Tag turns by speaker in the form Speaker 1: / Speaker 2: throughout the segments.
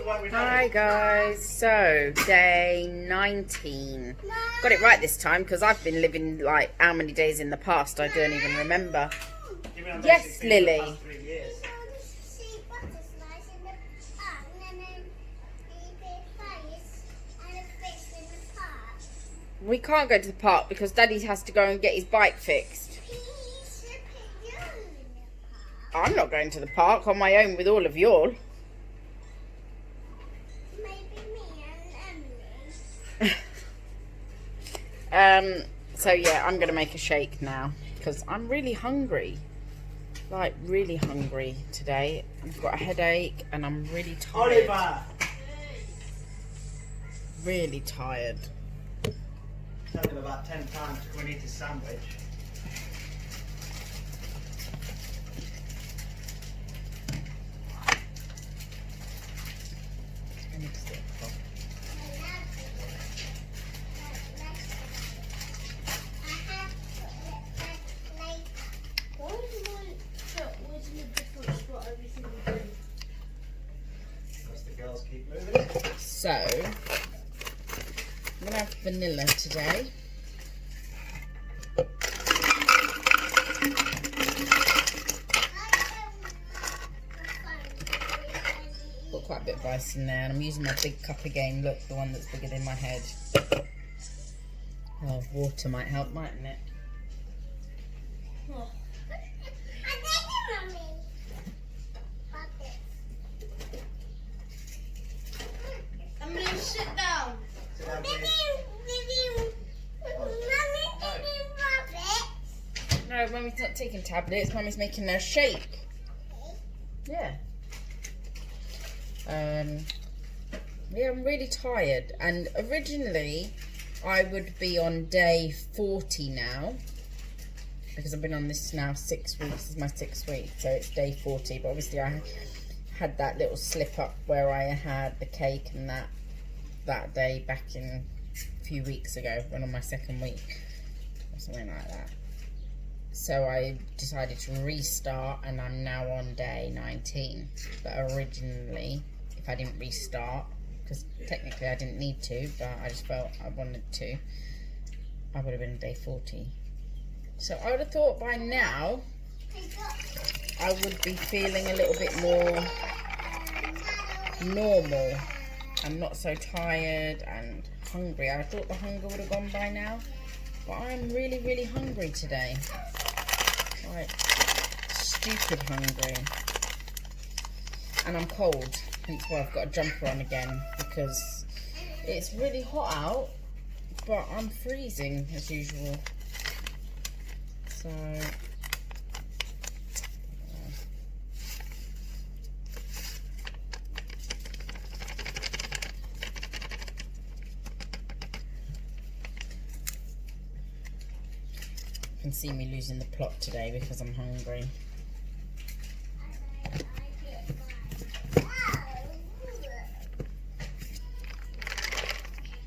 Speaker 1: Hi guys, so day 19. Got it right this time because I've been living like how many days in the past I don't even remember. Yes, Lily. We can't go to the park because Daddy has to go and get his bike fixed. I'm not going to the park on my own with all of y'all. So yeah, I'm gonna make a shake now because I'm really hungry, like really hungry today. I've got a headache and I'm really tired.
Speaker 2: Oliver!
Speaker 1: Really tired.
Speaker 2: Tell him about 10 times to go and eat his sandwich.
Speaker 1: I need to sit up.
Speaker 2: Because the girls keep moving it.
Speaker 1: So I'm gonna have vanilla today. Got quite a bit of ice in there, and I'm using my big cup again. Look, the one that's bigger than my head. Oh, water might help, mightn't it?
Speaker 3: Oh. I'm going to sit down.
Speaker 2: Sit down, please.
Speaker 1: No, Mummy's not taking tablets. Mummy's making a shake. Yeah. Yeah, I'm really tired. And originally, I would be on day 40 now. Because I've been on this now 6 weeks. This is my 6th week. So it's day 40. But obviously I had that little slip up where I had the cake and that day back in a few weeks ago. When on my 2nd week. Or something like that. So I decided to restart and I'm now on day 19. But originally, if I didn't restart, because technically I didn't need to, but I just felt I wanted to, I would have been day 40. So I would have thought by now, I would be feeling a little bit more normal and not so tired and hungry. I thought the hunger would have gone by now, but I'm really, really hungry today. Like, stupid hungry. And I'm cold, hence why I've got a jumper on again, because it's really hot out, but I'm freezing as usual. So, you can see me losing the plot today because I'm hungry.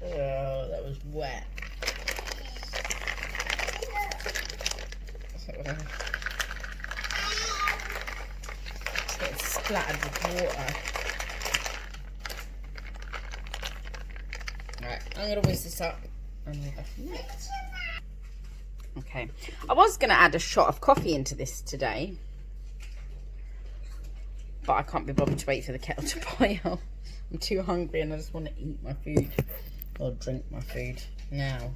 Speaker 1: Oh, that was wet. It's splattered with water. Right, I'm going to whisk this up and we'll go from there. Okay, I was going to add a shot of coffee into this today, but I can't be bothered to wait for the kettle to boil. I'm too hungry and I just want to eat my food or drink my food now.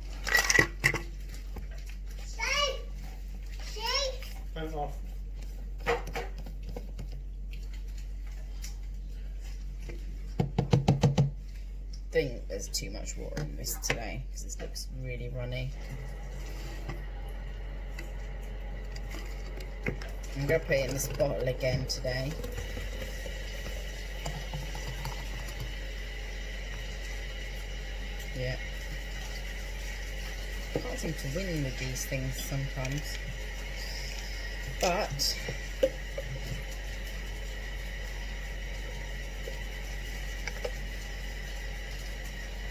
Speaker 2: Turn it off.
Speaker 1: I think there's too much water in this today because this looks really runny. I'm going to put it in this bottle again today. Yeah. I can't seem to win with these things sometimes. But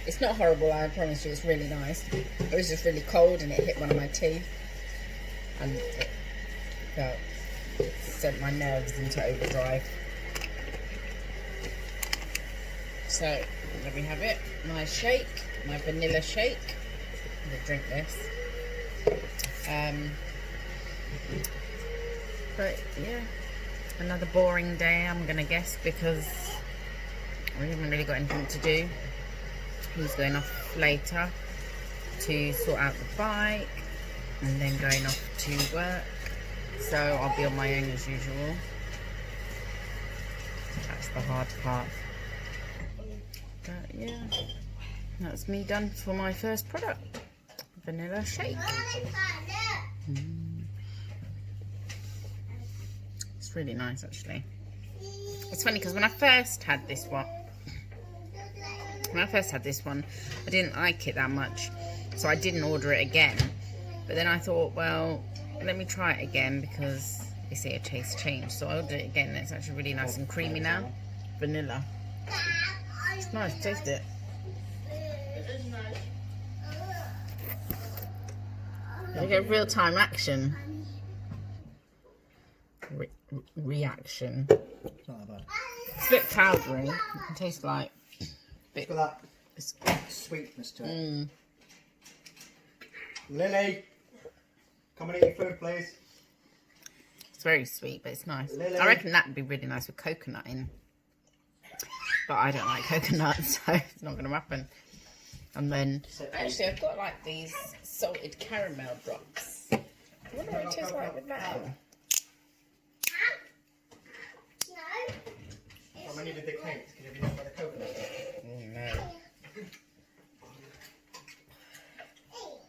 Speaker 1: it's not horrible, I promise you, it's really nice. It was just really cold and it hit one of my teeth. And it sent my nerves into overdrive. So there we have it. My shake, my vanilla shake. I'm gonna drink this. But yeah, another boring day, I'm gonna guess, because we haven't really got anything to do. He's going off later to sort out the bike and then going off to work. So I'll be on my own as usual. That's the hard part. But yeah, that's me done for my first product. Vanilla shake. It's really nice actually. It's funny because when I first had this one, I didn't like it that much, so I didn't order it again. But then I thought, well, let me try it again because they say a taste change. So I ordered it again and it's actually really nice and creamy now. Vanilla. It's nice, taste it.
Speaker 3: It is nice.
Speaker 1: You get real-time action. Reaction.
Speaker 2: It's not that bad.
Speaker 1: It's a bit powdery. It can taste like a bit.
Speaker 2: It's got that sweetness to it. Lily, come and eat your food, please.
Speaker 1: It's very sweet, but it's nice.
Speaker 2: Lily.
Speaker 1: I reckon that would be really nice with coconut in. But I don't like coconut, so it's not going to happen. And then, actually, I've got like these salted caramel drops. I wonder what it tastes like with that.
Speaker 2: How many did they cake? Can you have enough by the coconut?
Speaker 1: Oh no. Oh,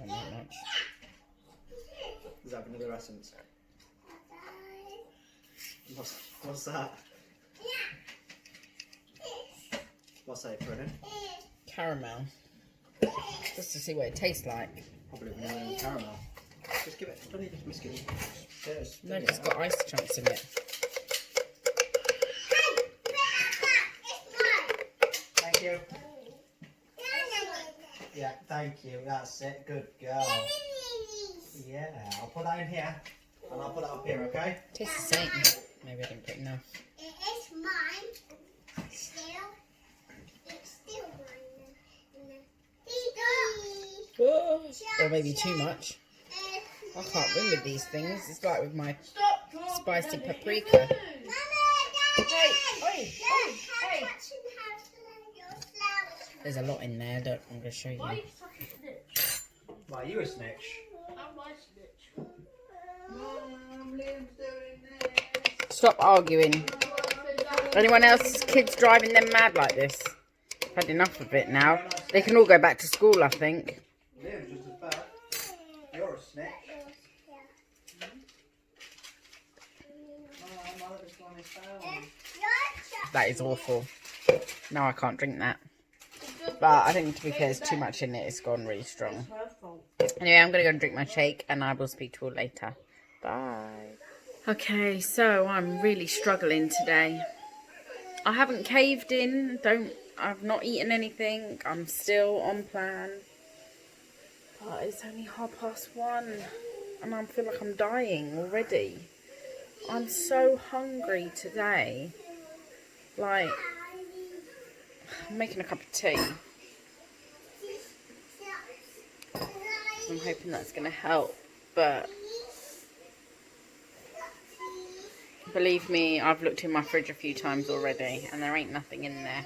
Speaker 1: not much.
Speaker 2: Is that vanilla essence? What's that? What's that, Brennan?
Speaker 1: Caramel. Just to see what it tastes like.
Speaker 2: Probably vanilla and caramel. Just give it. Don't need this biscuit.
Speaker 1: No, it's got ice chunks in it.
Speaker 2: Thank you. Yeah, thank you. That's it. Good girl. Yeah, I'll put that in here. And I'll put that up here, okay?
Speaker 1: Tastes the same. Maybe I didn't put enough.
Speaker 3: It is mine. It's still mine.
Speaker 1: Whoa. Or maybe too much. I can't win with these things. It's like with my spicy paprika. Hey, oi, hey. There's a lot in there. Look, I'm going to show you.
Speaker 3: Why are you such a snitch?
Speaker 2: Why are you a snitch?
Speaker 3: I'm my snitch.
Speaker 2: Mum, Liam's doing this.
Speaker 1: Stop arguing. Anyone else's kids driving them mad like this? I've had enough of it now. They can all go back to school, I think.
Speaker 2: Liam's just as bad. You're a snitch.
Speaker 1: That is awful. No, I can't drink that. But I think, to be fair, there's too much in it. It's gone really strong. Anyway, I'm going to go and drink my shake and I will speak to you all later. Bye. Okay, so I'm really struggling today. I haven't caved in. I've not eaten anything. I'm still on plan. But it's only 1:30 and I feel like I'm dying already. I'm so hungry today. Like, I'm making a cup of tea. I'm hoping that's going to help, but believe me, I've looked in my fridge a few times already and there ain't nothing in there.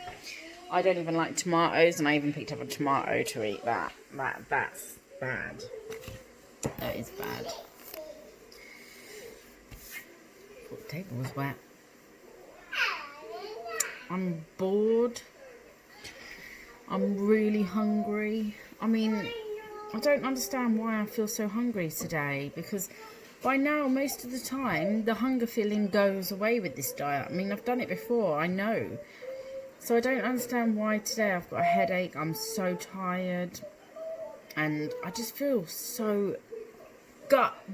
Speaker 1: I don't even like tomatoes and I even picked up a tomato to eat that. That's bad. That is bad. The table was wet. I'm bored. I'm really hungry. I mean, I don't understand why I feel so hungry today, because by now, most of the time, the hunger feeling goes away with this diet. I mean, I've done it before, I know. So I don't understand why today I've got a headache. I'm so tired. And I just feel so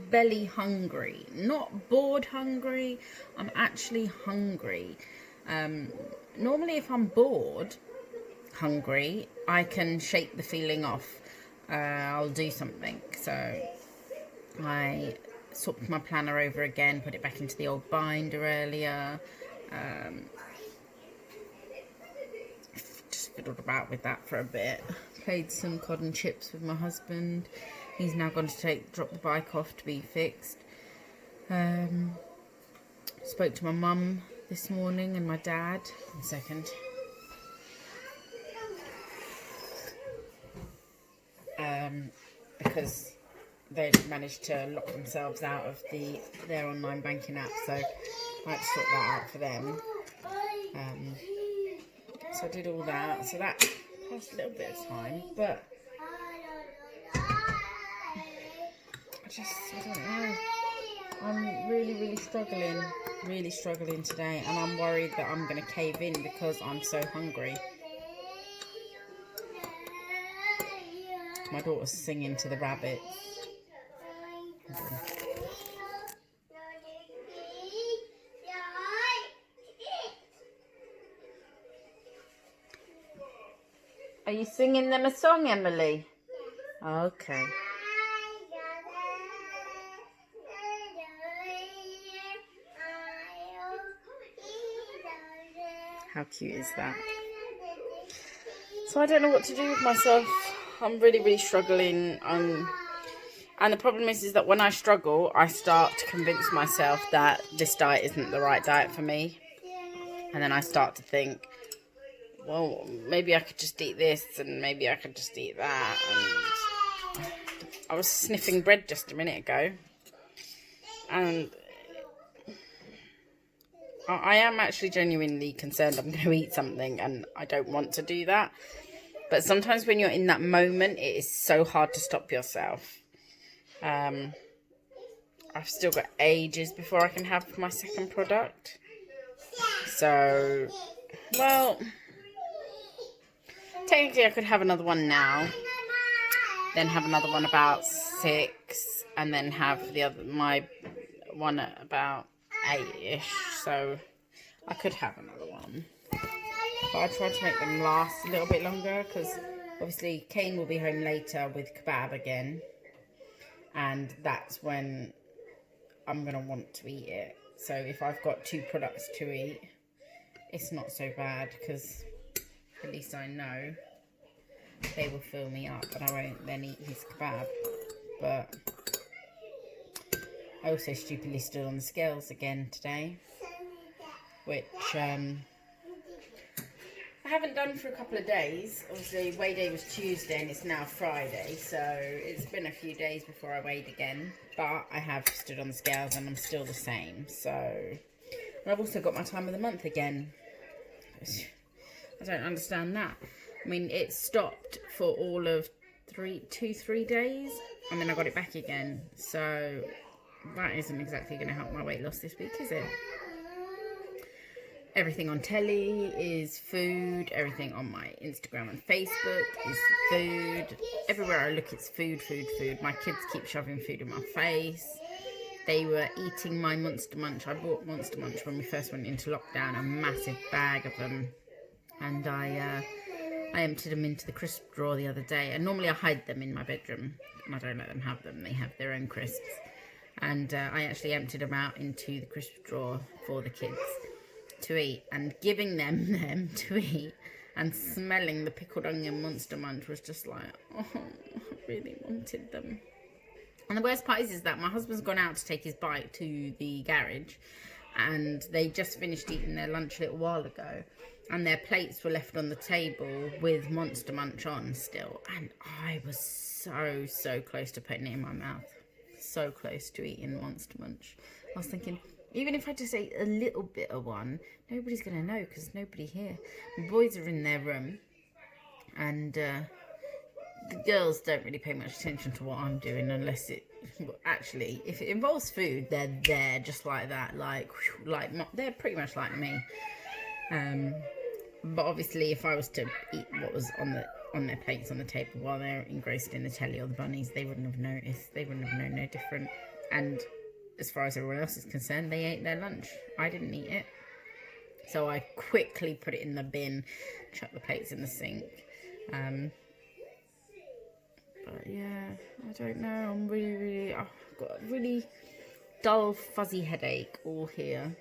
Speaker 1: belly hungry. Not bored hungry. I'm actually hungry. Normally, if I'm bored hungry, I can shake the feeling off. I'll do something. So I swapped my planner over again, put it back into the old binder earlier. Just fiddled about with that for a bit. Played some cod and chips with my husband. He's now gone to drop the bike off to be fixed. Spoke to my mum this morning and my dad. 1 second. Because they managed to lock themselves out of their online banking app, so I had to sort that out for them. So I did all that, so that passed a little bit of time, but I don't know. I'm really struggling today, and I'm worried that I'm going to cave in because I'm so hungry. My daughter's singing to the rabbits. Are you singing them a song, Emily? Okay. How cute is that? So I don't know what to do with myself. I'm really struggling. And the problem is that when I struggle, I start to convince myself that this diet isn't the right diet for me. And then I start to think, well, maybe I could just eat this and maybe I could just eat that. And I was sniffing bread just a minute ago. And I am actually genuinely concerned I'm going to eat something and I don't want to do that. But sometimes when you're in that moment, it is so hard to stop yourself. I've still got ages before I can have my second product. So, well, technically I could have another one now. Then have another one about 6. And then have my one at about 8-ish. So, I could have another one. But I tried to make them last a little bit longer because obviously Kane will be home later with kebab again. And that's when I'm going to want to eat it. So if I've got 2 products to eat, it's not so bad because at least I know they will fill me up and I won't then eat his kebab. But I also stupidly stood on the scales again today, which I haven't done for a couple of days. Obviously, weigh day was Tuesday and it's now Friday, so it's been a few days before I weighed again. But I have stood on the scales and I'm still the same. So, and I've also got my time of the month again. I don't understand that. I mean, it stopped for all of 3 days, and then I got it back again. So that isn't exactly going to help my weight loss this week, is it? Everything on telly is food. Everything on my Instagram and Facebook is food. Everywhere I look, it's food. My kids keep shoving food in my face. They were eating my Monster Munch. I bought Monster Munch when we first went into lockdown, a massive bag of them. And I emptied them into the crisp drawer the other day. And normally I hide them in my bedroom. And I don't let them have them. They have their own crisps. And I actually emptied them out into the crisp drawer for the kids to eat, and giving them to eat and smelling the pickled onion Monster Munch was just like, oh, I really wanted them. And the worst part is that my husband's gone out to take his bike to the garage, and they just finished eating their lunch a little while ago, and their plates were left on the table with Monster Munch on still, and I was so close to putting it in my mouth, so close to eating Monster Munch. I was thinking, even if I just ate a little bit of one, nobody's going to know because there's nobody here. The boys are in their room, and the girls don't really pay much attention to what I'm doing unless it... Actually, if it involves food, they're there just like that. Like they're pretty much like me. But obviously, if I was to eat what was on their plates on the table while they're engrossed in the telly or the bunnies, they wouldn't have noticed. They wouldn't have known no different. And as far as everyone else is concerned, they ate their lunch. I didn't eat it. So I quickly put it in the bin, chucked the plates in the sink. But yeah, I don't know. I'm really, I've got really dull, fuzzy headache all here.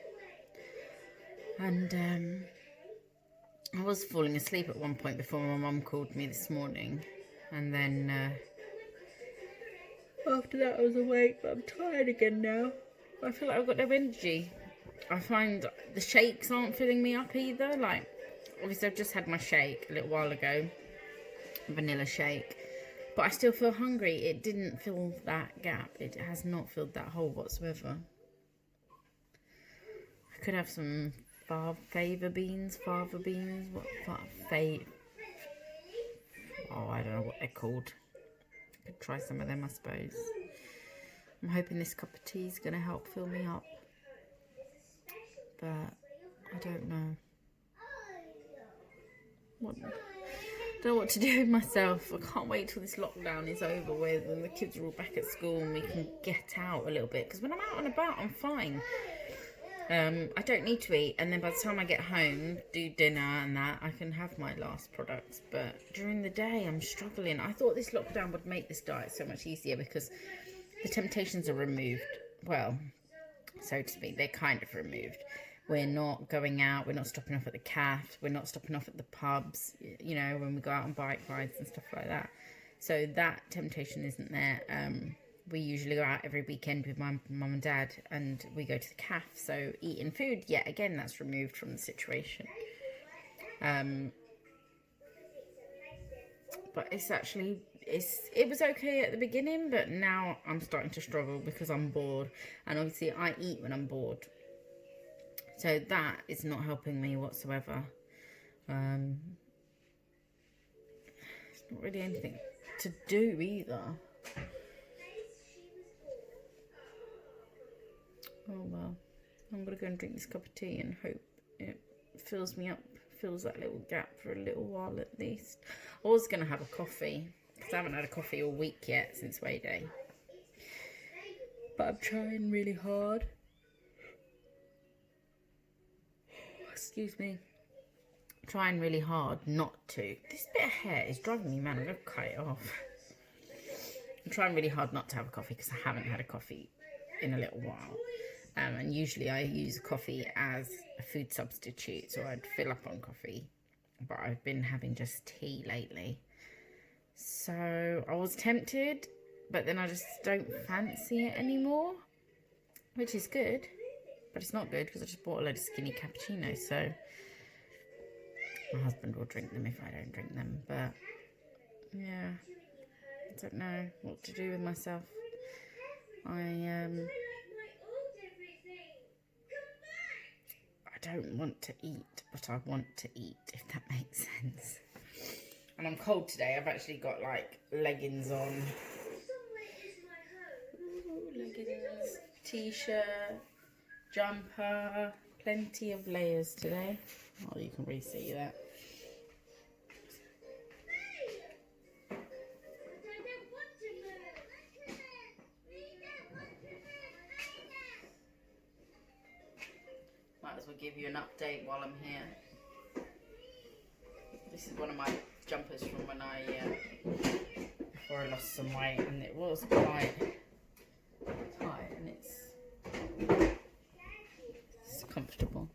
Speaker 1: And I was falling asleep at one point before my mum called me this morning. And then after that I was awake, but I'm tired again now. I feel like I've got no energy. I find the shakes aren't filling me up either. Like, obviously I've just had my shake a little while ago. Vanilla shake. But I still feel hungry. It didn't fill that gap. It has not filled that hole whatsoever. I could have some fava beans. What? Oh, I don't know what they're called. I could try some of them, I suppose. I'm hoping this cup of tea is going to help fill me up. But I don't know. I don't know what to do with myself. I can't wait till this lockdown is over with and the kids are all back at school and we can get out a little bit. Because when I'm out and about, I'm fine. I don't need to eat. And then by the time I get home, do dinner and that, I can have my last products. But during the day, I'm struggling. I thought this lockdown would make this diet so much easier because the temptations are removed. Well, so to speak, they're kind of removed. We're not going out, we're not stopping off at the cafes, we're not stopping off at the pubs, you know, when we go out on bike rides and stuff like that. So that temptation isn't there. We usually go out every weekend with my mum and dad and we go to the cafe. So eating food, yet again, that's removed from the situation. But it's actually, it was okay at the beginning, but now I'm starting to struggle because I'm bored. And obviously I eat when I'm bored. So that is not helping me whatsoever. It's not really anything to do either. Oh well, I'm going to go and drink this cup of tea and hope it fills me up, fills that little gap for a little while at least. I was going to have a coffee, because I haven't had a coffee all week yet since Way Day. But I'm trying really hard. Excuse me. Trying really hard not to. This bit of hair is driving me mad. I'm going to cut it off. I'm trying really hard not to have a coffee because I haven't had a coffee in a little while. And usually I use coffee as a food substitute, so I'd fill up on coffee. But I've been having just tea lately. So I was tempted, but then I just don't fancy it anymore, which is good. But it's not good because I just bought a load of skinny cappuccinos, so my husband will drink them if I don't drink them. But yeah, I don't know what to do with myself. I don't want to eat, but I want to eat, if that makes sense. And I'm cold today. I've actually got like leggings on. Ooh, leggings, t-shirt, jumper, plenty of layers today. Oh, you can really see that. Might as well give you an update while I'm here. This is one of my jumpers from when before I lost some weight, and it was quite tight, and it's comfortable.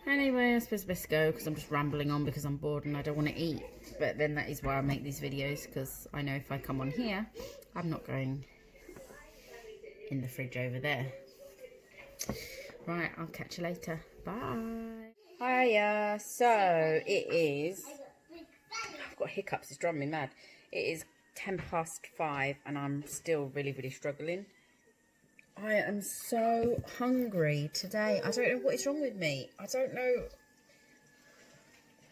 Speaker 1: Anyway, I suppose I best go because I'm just rambling on because I'm bored and I don't want to eat. But then that is why I make these videos, because I know if I come on here, I'm not going in the fridge over there. Right, I'll catch you later. Bye. Hiya. So it is, I've got hiccups, it's driving me mad. It is 5:10 and I'm still really struggling. I am so hungry today. I don't know what is wrong with me. I don't know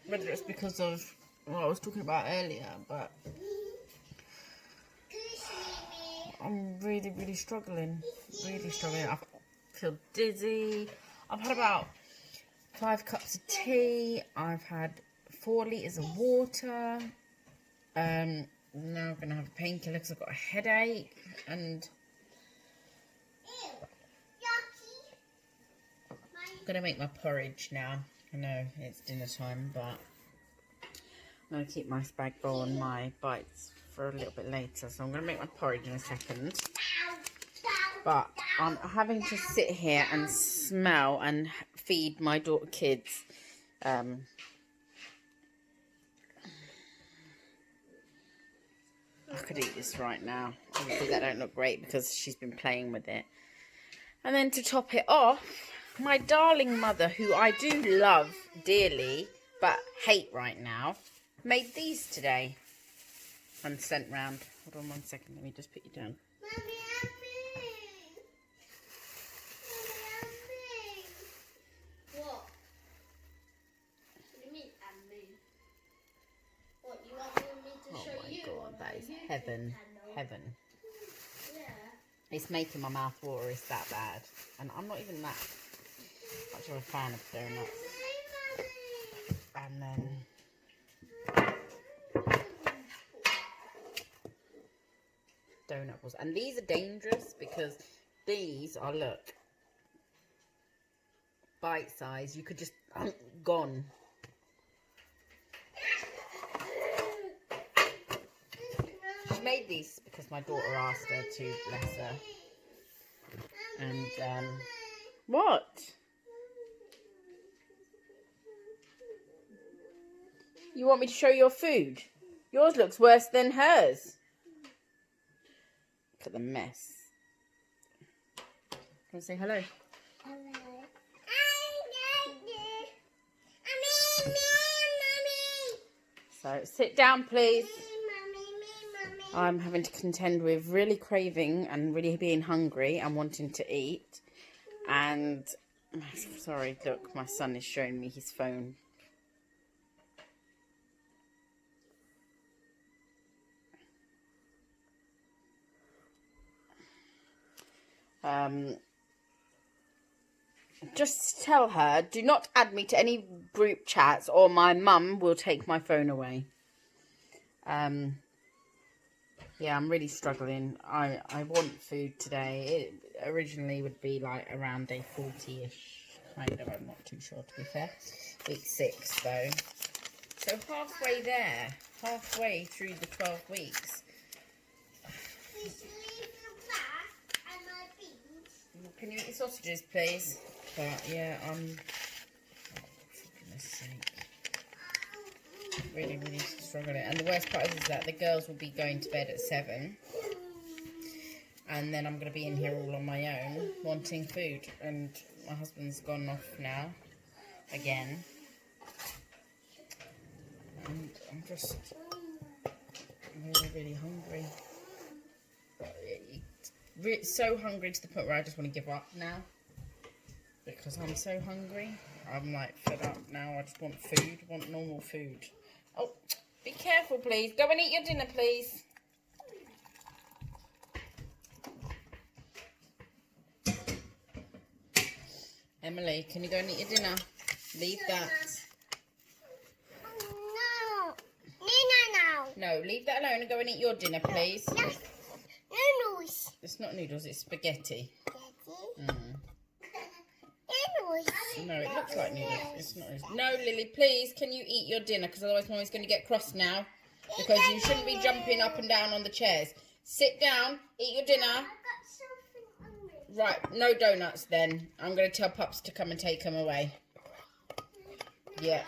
Speaker 1: whether it's because of what I was talking about earlier, but I'm really struggling. Really struggling. I feel dizzy. I've had about 5 cups of tea. I've had 4 litres of water. Now I'm going to have a painkiller because I've got a headache. And I'm going to make my porridge now. I know it's dinner time, but I'm going to keep my spag bowl and my bites for a little bit later. So I'm going to make my porridge in a second. But I'm having to sit here and smell and feed my daughter kids. I could eat this right now. Obviously that don't look great because she's been playing with it. And then to top it off, my darling mother, who I do love dearly but hate right now, made these today and sent round. Hold on 1 second, let me just put you down.
Speaker 3: Mommy, what? What do you mean, Andy? What, you want me to show you?
Speaker 1: Oh my god, that is
Speaker 3: YouTube
Speaker 1: heaven.
Speaker 3: channel?
Speaker 1: Heaven.
Speaker 3: Yeah.
Speaker 1: It's making my mouth water, it's that bad. And I'm not even that much of a fan of donuts. And then donut balls. And these are dangerous because these are, look, bite size. You could just, gone. She made these because my daughter asked her to, bless her. And, what? You want me to show your food? Yours looks worse than hers. Look at the mess. Can I say hello? So sit down, please. I'm having to contend with really craving and really being hungry and wanting to eat. And, sorry, look, my son is showing me his phone. Just tell her, do not add me to any group chats or my mum will take my phone away. Yeah, I'm really struggling. I want food today. It originally would be like around day 40-ish. Kind of, I'm not too sure to be fair. Week 6 though. So halfway there. Halfway through the 12 weeks. Can you eat the sausages, please? But yeah, oh, for goodness sake. Really, really struggling. And the worst part is that the girls will be going to bed at 7. And then I'm going to be in here all on my own, wanting food. And my husband's gone off now, again. And I'm just really, really hungry. So hungry to the point where I just want to give up now. Because I'm so hungry. I'm like fed up now. I just want food. I want normal food. Oh, be careful, please. Go and eat your dinner, please. Emily, can you go and eat your dinner? Leave that. No, leave that alone and go and eat your dinner, please.
Speaker 3: Noodles.
Speaker 1: It's not noodles, it's spaghetti.
Speaker 3: Noodles.
Speaker 1: No, it looks like noodles. It's not noodles. No, Lily, please, can you eat your dinner? Because otherwise Mommy's going to get cross now. Because you shouldn't be jumping up and down on the chairs. Sit down, eat your dinner.
Speaker 3: I got something on me.
Speaker 1: Right, no donuts then. I'm going to tell Pups to come and take them away. Yeah.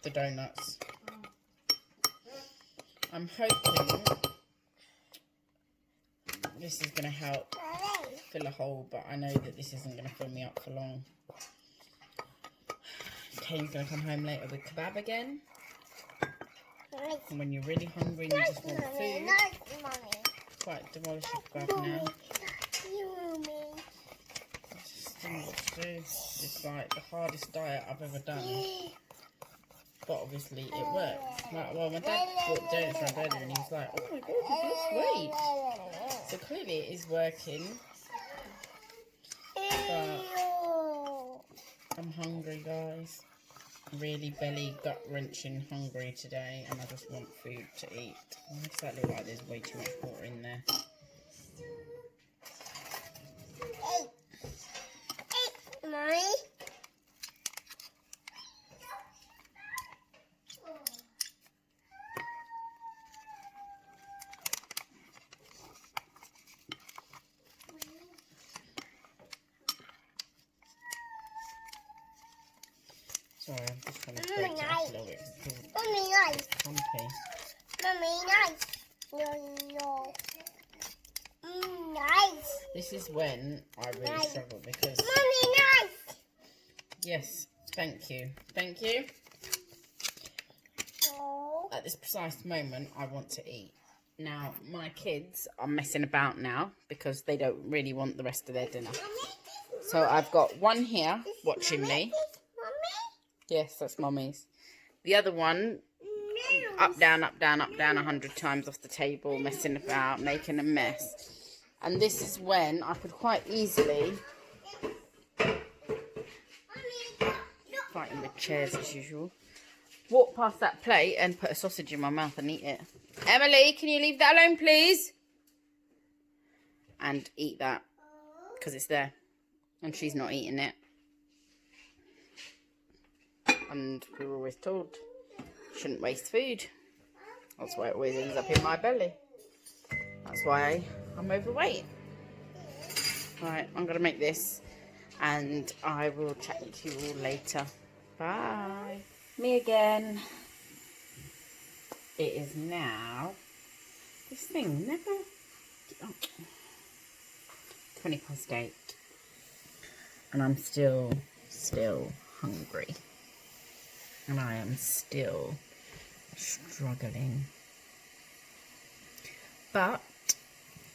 Speaker 1: The donuts. I'm hoping this is going to help fill a hole, but I know that this isn't going to fill me up for long. Kane's going to come home later with kebab again. And when you're really hungry and you just want food, quite demolish your kebab now. I just don't know what to do. It's like the hardest diet I've ever done. But obviously it works. Like, well, my dad bought donuts around earlier and he was like, oh my god, you've lost weight. So clearly it is working. But I'm hungry, guys. Really belly gut-wrenching hungry today, and I just want food to eat. Why does that look like there's way too much water in there?
Speaker 3: Mommy?
Speaker 1: Sorry, I'm just trying to break it up a little bit. It's
Speaker 3: Mommy, nice.
Speaker 1: clumpy.
Speaker 3: Mommy, nice. No. Nice.
Speaker 1: This is when I really struggle because...
Speaker 3: Mommy, nice.
Speaker 1: Yes, thank you. Thank you.
Speaker 3: No.
Speaker 1: At this precise moment, I want to eat. Now, my kids are messing about now because they don't really want the rest of their dinner. So I've got one here watching me. Yes, that's Mommy's. The other one, up, down, 100 times off the table, messing about, making a mess. And this is when I could quite easily, fighting with chairs as usual, walk past that plate and put a sausage in my mouth and eat it. Emily, can you leave that alone, please? And eat that, because it's there. And she's not eating it. And we were always told, shouldn't waste food. That's why it always ends up in my belly. That's why I'm overweight. Right, I'm going to make this. And I will chat to you all later. Bye. Me again. It is now, this thing never, 8:20. And I'm still hungry. And I am still struggling. But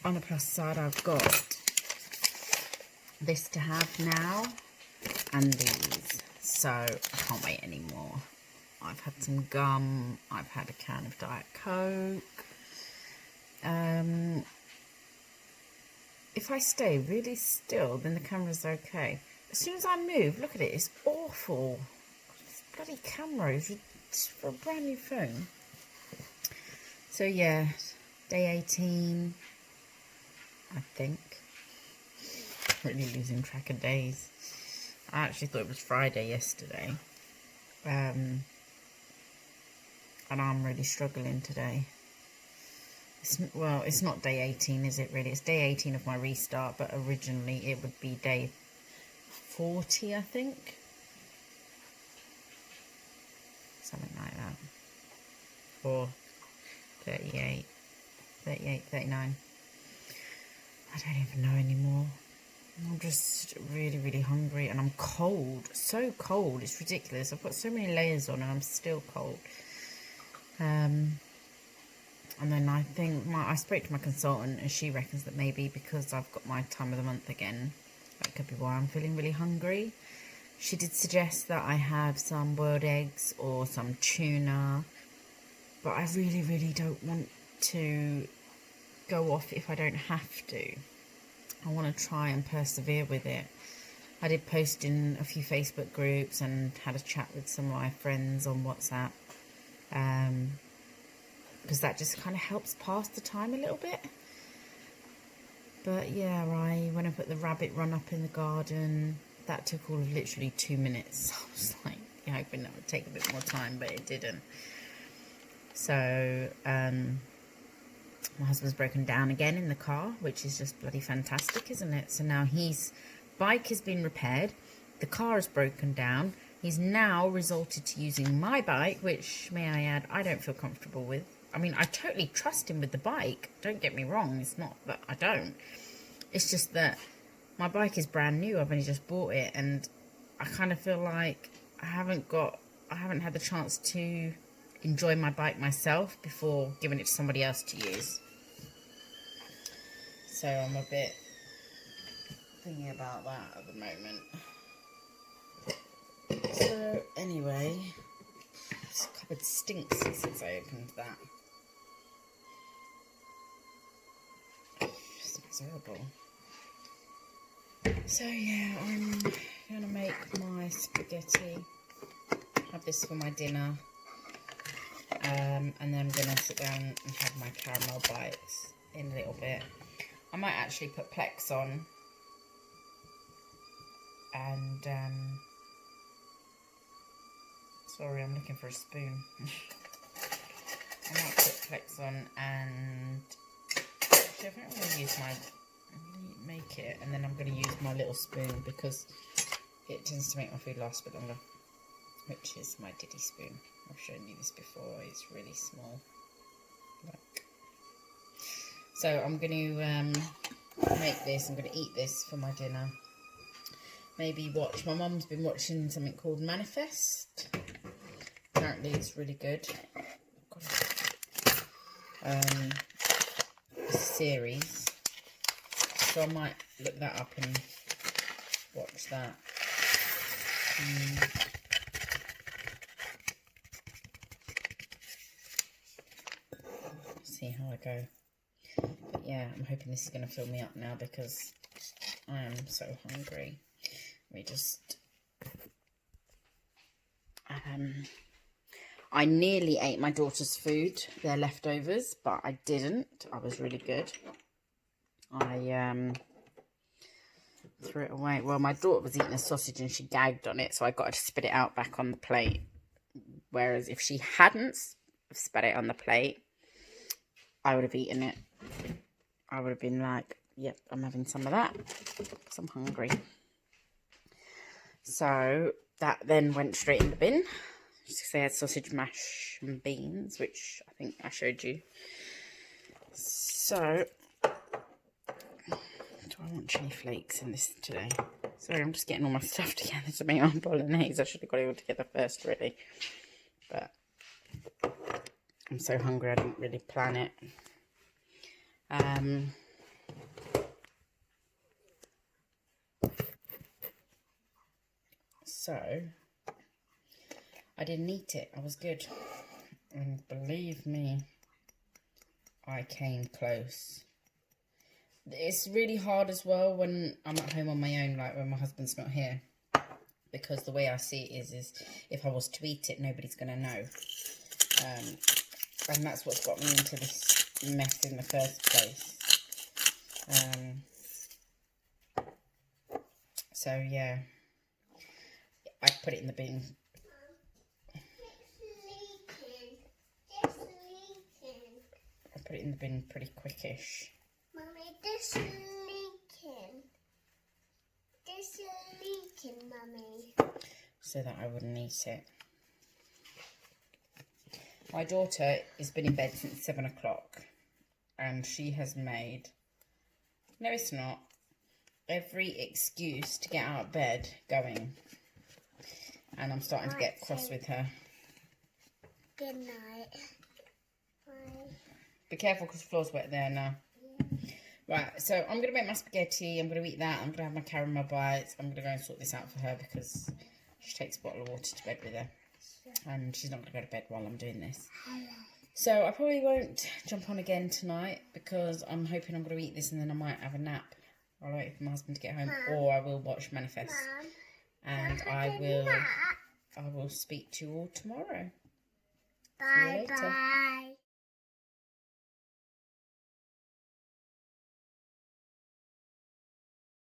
Speaker 1: on the plus side, I've got this to have now and these. So I can't wait anymore. I've had some gum. I've had a can of Diet Coke. If I stay really still, then the camera's okay. As soon as I move, look at it, it's awful. This bloody camera is for a brand new phone. So yeah, day 18, I think. Really losing track of days. I actually thought it was Friday yesterday. And I'm really struggling today. It's not day 18, is it really? It's day 18 of my restart, but originally it would be day 40, I think. Something like that. Or 38, 39. I don't even know anymore. I'm just really, really hungry, and I'm cold. So cold, it's ridiculous. I've got so many layers on and I'm still cold. And then I think I spoke to my consultant, and she reckons that maybe because I've got my time of the month again, that could be why I'm feeling really hungry. She did suggest that I have some boiled eggs or some tuna, but I really, really don't want to go off if I don't have to. I want to try and persevere with it. I did post in a few Facebook groups and had a chat with some of my friends on WhatsApp. Because that just kind of helps pass the time a little bit. But yeah, when I put the rabbit run up in the garden, that took all of literally 2 minutes. I was like, hoping that would take a bit more time, but it didn't. So, my husband's broken down again in the car, which is just bloody fantastic, isn't it? So now his bike has been repaired, the car is broken down. He's now resorted to using my bike, which, may I add, I don't feel comfortable with. I mean, I totally trust him with the bike. Don't get me wrong. It's not that I don't. It's just that my bike is brand new. I've only just bought it, and I kind of feel like I haven't had the chance to enjoy my bike myself before giving it to somebody else to use. So I'm a bit thinking about that at the moment. So anyway, this cupboard stinks since I opened that. It smells horrible. So yeah, I'm gonna make my spaghetti. Have this for my dinner. And then I'm gonna sit down and have my caramel bites in a little bit. I might actually put Plex on. And sorry, I'm looking for a spoon. I might put Plex on, and actually I think I'm gonna use make it, and then I'm gonna use my little spoon because it tends to make my food last a bit longer. which is my diddy spoon. I've shown you this before. It's really small. Look. So I'm going to make this. I'm going to eat this for my dinner. Maybe watch. My mum's been watching something called Manifest. Apparently it's really good. It's a series. So I might look that up and watch that. See how I go. But yeah, I'm hoping this is going to fill me up now because I am so hungry. Let me just... I nearly ate my daughter's food, their leftovers, but I didn't. I was really good. I threw it away. Well, my daughter was eating a sausage and she gagged on it, so I got her to spit it out back on the plate. Whereas if she hadn't spat it on the plate, I would have eaten it. I would have been like, yep, I'm having some of that because I'm hungry. So that then went straight in the bin. Just they had sausage mash and beans, which I think I showed you. So, do I want chili flakes in this today? Sorry, I'm just getting all my stuff together to make my bolognese. I should have got it all together first, really. But I'm so hungry, I didn't really plan it. So, I didn't eat it. I was good. And believe me, I came close. It's really hard as well when I'm at home on my own, like when my husband's not here. Because the way I see it is if I was to eat it, nobody's going to know. And that's what's got me into this mess in the first place. So, yeah. I put it in the bin. I put it in the bin pretty quickish.
Speaker 3: Mummy, this leaking. This leaking, Mummy.
Speaker 1: So that I wouldn't eat it. My daughter has been in bed since 7 o'clock. And she has made... No, it's not. Every excuse to get out of bed going. And I'm starting to get cross with her.
Speaker 3: Good night. Bye.
Speaker 1: Be careful because the floor's wet there now. Yeah. Right, so I'm going to make my spaghetti. I'm going to eat that. I'm going to have my caramel bites. I'm going to go and sort this out for her because she takes a bottle of water to bed with her. And she's not going to go to bed while I'm doing this. So I probably won't jump on again tonight because I'm hoping I'm going to eat this and then I might have a nap. I'll wait for my husband to get home. Or I will watch Manifest.
Speaker 3: Mum.
Speaker 1: And I will speak to you all tomorrow. See you
Speaker 3: Bye
Speaker 1: later.
Speaker 3: bye.